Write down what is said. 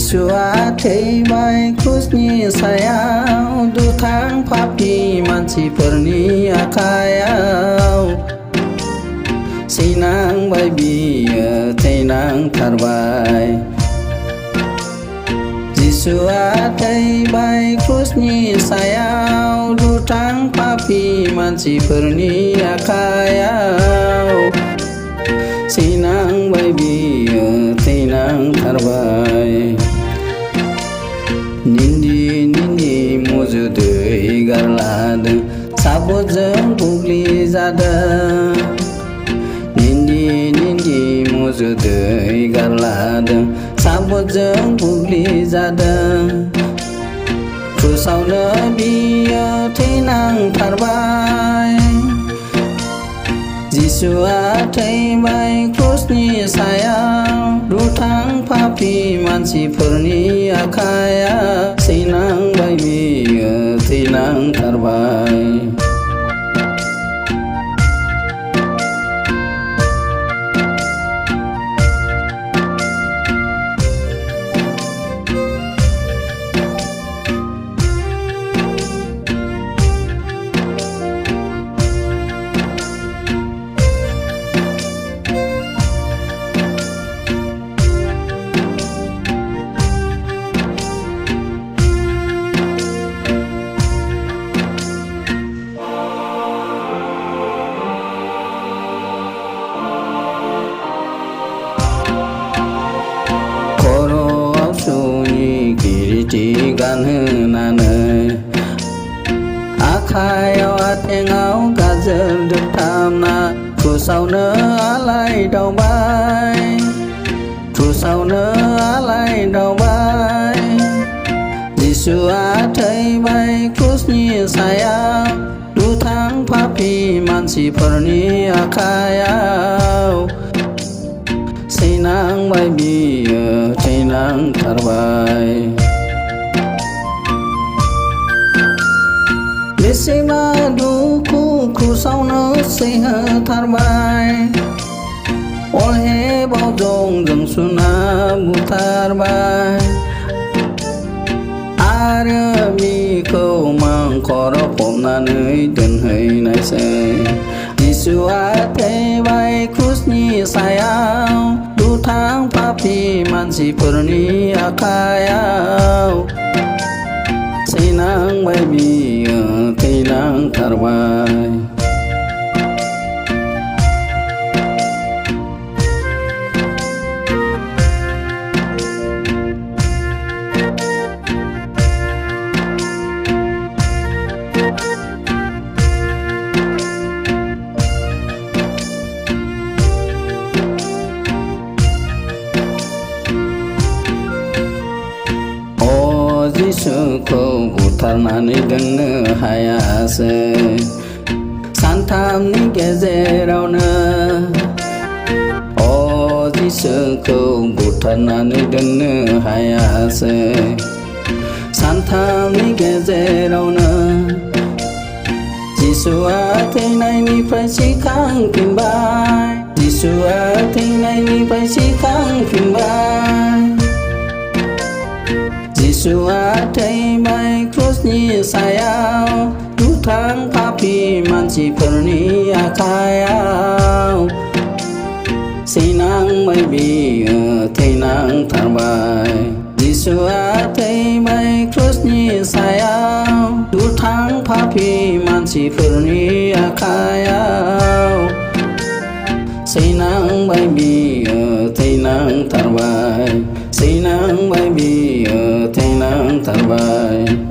जिसुआ थैबाय क्रुसनि सायाव दुथां पापी मानसिफोरनि आखायाव सैनांबाय बियो थैनांथारबाय जिसुआ थैबाय क्रुसनि सायाव दुथां पापी मानसिफोरनि आखायाव सैनांबाय बियो थैनांथारबाय निन्दि मुजुदै गारलादों साबोजों बुग्लिजादों निन्दि मुजुदै गारलादों साबोजों बुग्लिजादों क्रुसावनो बियो थैनांथारबाय जिसुआ थैबाय क्रुसनि सायाव दुथां पापी मानसिफोरनि आखायाव सैनांबाय बियो थैनांथारबाय गानहोनानै आखायाव आथेङाव गाजोल दोबथाबना क्रुसावनो आलायदावबाय जिसुआ थैबाय क्रुसनि सायाव दुथां पापी मानसिफोरनि आखायाव सैनांबाय बियो थैनांथारबाय बेसेबा दुखु क्रुसावनो सैहोथारबाय अरहेबाव जंजों सुना बुथारबाय आरो बिखौ मांखराव फबनानै दोनहैनायसै जिसुआ थैबाय क्रुसनि सायाव दुथां पापी मानसिफोरनि आखायाव सैनांबाय बियो थैनांथारबाय जिसुखौ बुथारनानै दोननो हायासै सानथामनि गेजेरावनो जिसुखौ बुथारनानै दोननो हायासै सानथामनि गेजेरावनो जिसुआ थैनायनिफ्राय सिखांफिनबाय जिसुआ थैनायनिफ्राय सिखांफिनबाय जिसुआ थैबाय क्रुसनि सायाव दुथां पापी मानसिफोरनि आखायाव सैनांबाय बियो थैनांथारबाय जिसुआ थैबाय क्रुसनि सायाव दुथां पापी मानसिफोरनि आखायाव